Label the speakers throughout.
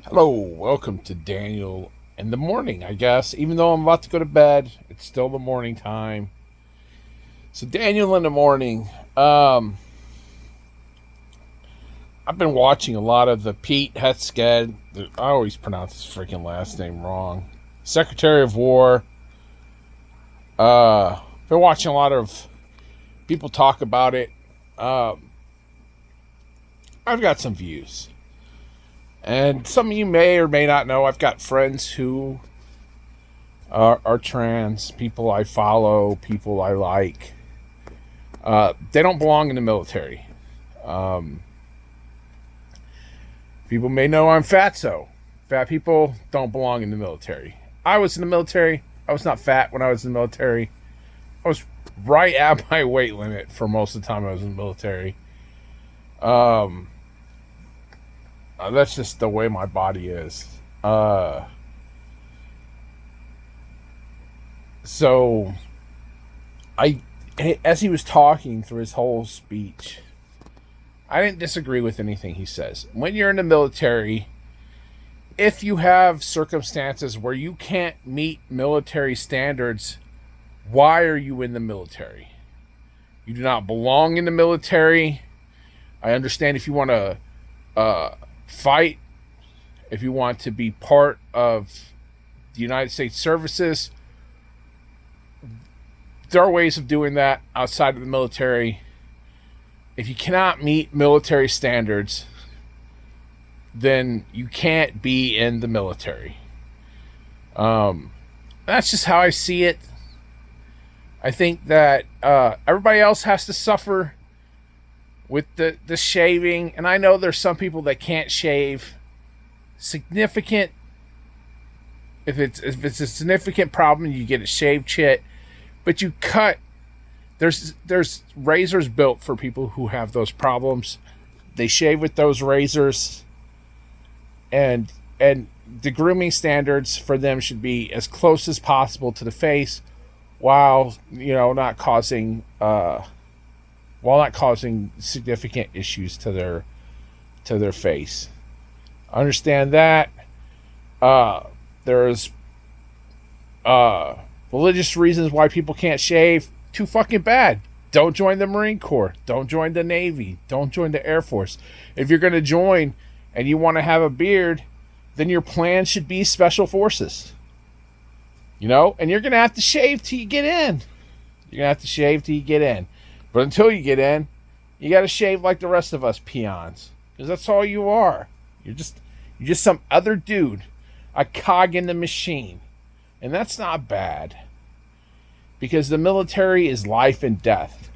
Speaker 1: Hello, welcome to Daniel in the morning, I guess. Even though I'm about to go to bed, it's still the morning time. So, Daniel in the morning. I've been watching a lot of the Pete Hegseth. I always pronounce his freaking last name wrong. Secretary of War. Been watching a lot of people talk about it. Um, I've got some views. And some of you may or may not know, I've got friends who are trans, people I follow, people I like. They don't belong in the military. Um, People may know I'm fatso. Fat people don't belong in the military. I was in the military. I was not fat when I was in the military. I was right at my weight limit for most of the time I was in the military. Um, that's just the way my body is. So I, as he was talking through his whole speech, I didn't disagree with anything he says. When you're in the military, if you have circumstances where you can't meet military standards, why are you in the military? You do not belong in the military. I understand if you want to fight, if you want to be part of the United States services, there are ways of doing that outside of the military. If you cannot meet military standards, then you can't be in the military. That's just how I see it. I think that everybody else has to suffer with the shaving, and I know there's some people that can't shave. Significant, if it's a significant problem, you get a shaved chit, but you cut. There's razors built for people who have those problems. They shave with those razors, and the grooming standards for them should be as close as possible to the face, while not causing significant issues to their face. Understand that. There's religious reasons why people can't shave. Too fucking bad. Don't join the Marine Corps. Don't join the Navy. Don't join the Air Force. If you're going to join and you want to have a beard, then your plan should be Special Forces. And you're going to have to shave till you get in. But until you get in, you got to shave like the rest of us peons. Because that's all you are. You're just some other dude, a cog in the machine. And that's not bad. Because the military is life and death.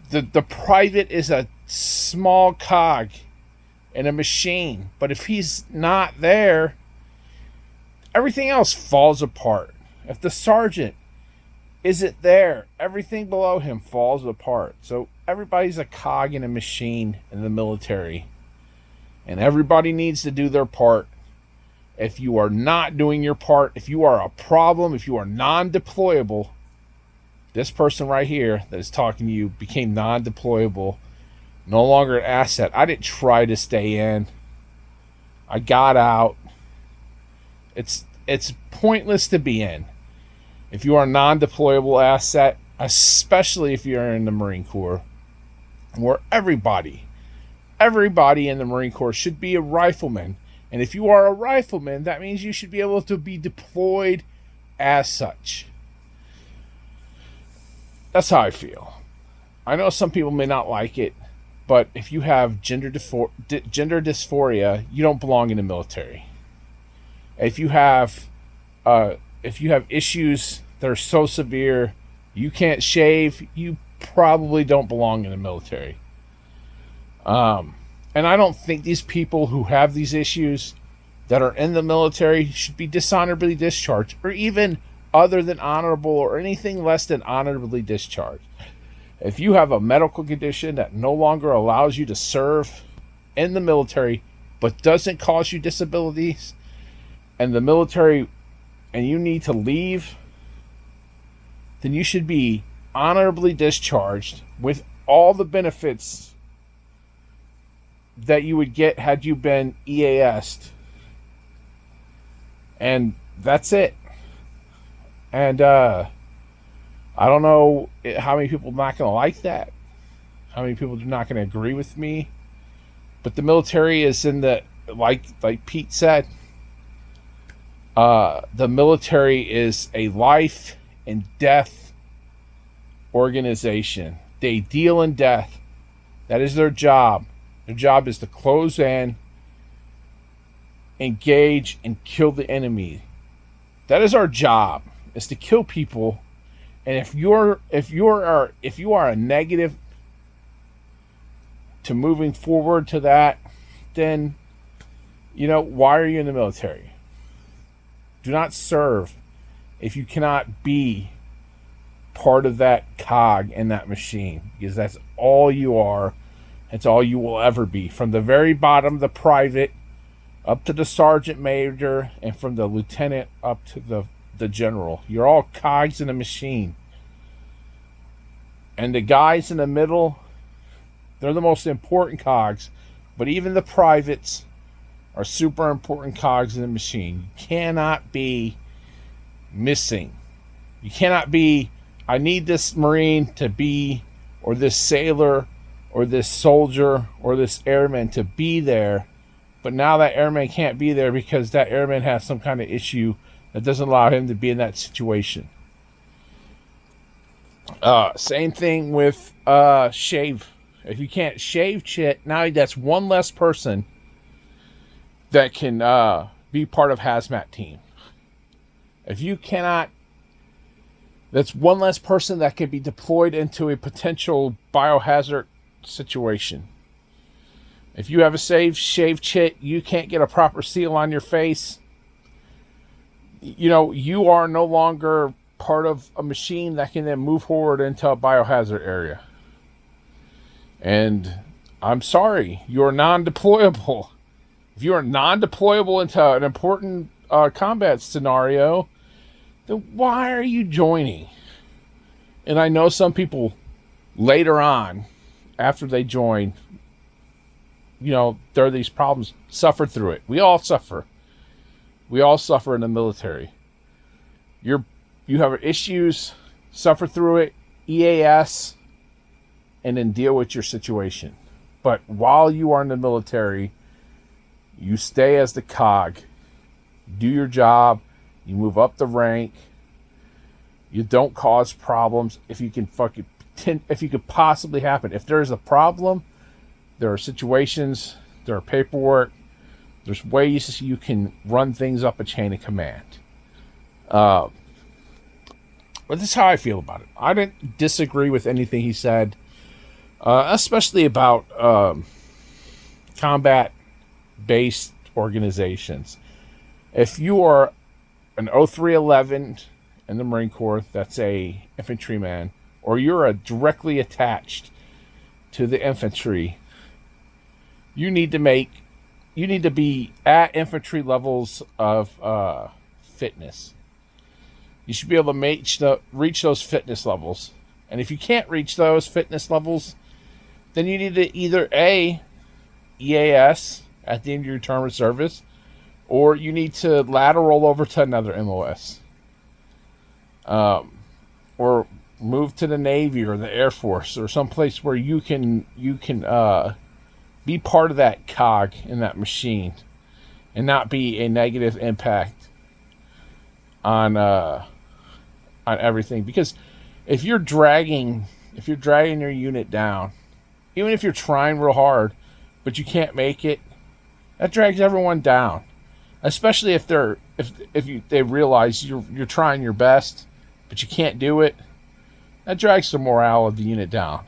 Speaker 1: The private is a small cog in a machine. But if he's not there, everything else falls apart. If the sergeant isn't there, everything below him falls apart. So everybody's a cog in a machine in the military. And everybody needs to do their part. If you are not doing your part, if you are a problem, if you are non-deployable, this person right here that is talking to you became non-deployable, no longer an asset. I didn't try to stay in. I got out. It's pointless to be in. If you are a non-deployable asset, especially if you're in the Marine Corps, where everybody in the Marine Corps should be a rifleman. And if you are a rifleman, that means you should be able to be deployed as such. That's how I feel. I know some people may not like it, but if you have gender dysphoria, you don't belong in the military. If you have issues that are so severe you can't shave, you probably don't belong in the military. And I don't think these people who have these issues that are in the military should be dishonorably discharged, or even other than honorable, or anything less than honorably discharged. If you have a medical condition that no longer allows you to serve in the military, but doesn't cause you disabilities, and the military, and you need to leave, then you should be honorably discharged with all the benefits that you would get had you been EAS'd. And that's it. And I don't know how many people are not going to like that. How many people are not going to agree with me. But the military is in the, like Pete said, the military is a life and death organization. They deal in death. That is their job. Their job is to close in, engage, and kill the enemy. That is our job, is to kill people. And if you are a negative to moving forward to that, then why are you in the military? Do not serve if you cannot be part of that cog in that machine, because that's all you are. That's all you will ever be, from the very bottom, the private, up to the sergeant major, and from the lieutenant up to the general. You're all cogs in a machine. And the guys in the middle, they're the most important cogs. But even the privates are super important cogs in the machine. You cannot be missing. You cannot be, I need this Marine to be, or this sailor, or this soldier, or this airman to be there. But now that airman can't be there because that airman has some kind of issue that doesn't allow him to be in that situation. Same thing with shave. If you can't shave shit, now that's one less person that can be part of hazmat team. If you cannot, that's one less person that can be deployed into a potential biohazard situation. If you have a shaved chit, you can't get a proper seal on your face. You are no longer part of a machine that can then move forward into a biohazard area. And I'm sorry, you're non-deployable. If you are non-deployable into an important combat scenario, then why are you joining? And I know some people later on, after they join, there are these problems, suffer through it. We all suffer. We all suffer in the military. You have issues, suffer through it, EAS, and then deal with your situation. But while you are in the military, you stay as the cog. Do your job. You move up the rank. You don't cause problems if you could possibly happen. If there's a problem, there are situations, there are paperwork, there's ways you can run things up a chain of command. But this is how I feel about it. I didn't disagree with anything he said, especially about combat-based organizations. If you are an 0311 in the Marine Corps, that's a infantryman, or you're directly attached to the infantry, you need to be at infantry levels of fitness. You should be able to reach those fitness levels. And if you can't reach those fitness levels, then you need to either A, EAS at the end of your term of service, or you need to lateral over to another MOS. Or move to the Navy or the Air Force or someplace where you can be part of that cog in that machine and not be a negative impact on everything. Because if you're dragging your unit down, even if you're trying real hard but you can't make it, that drags everyone down. Especially if they realize you're trying your best but you can't do it, that drags the morale of the unit down.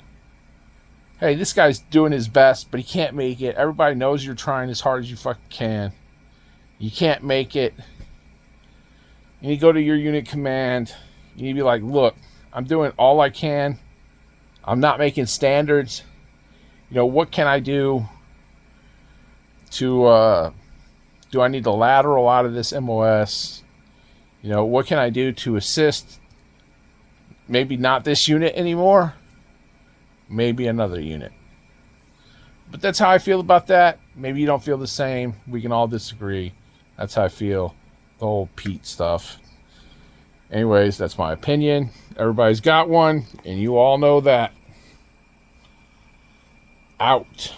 Speaker 1: Hey, this guy's doing his best, but he can't make it. Everybody knows you're trying as hard as you fucking can. You can't make it. You need to go to your unit command. You need to be like, look, I'm doing all I can. I'm not making standards. What can I do to, do I need to lateral out of this MOS? What can I do to assist? Maybe not this unit anymore. Maybe another unit. But that's how I feel about that. Maybe you don't feel the same. We can all disagree. That's how I feel. The whole Pete stuff. Anyways, that's my opinion. Everybody's got one, and you all know that. Out.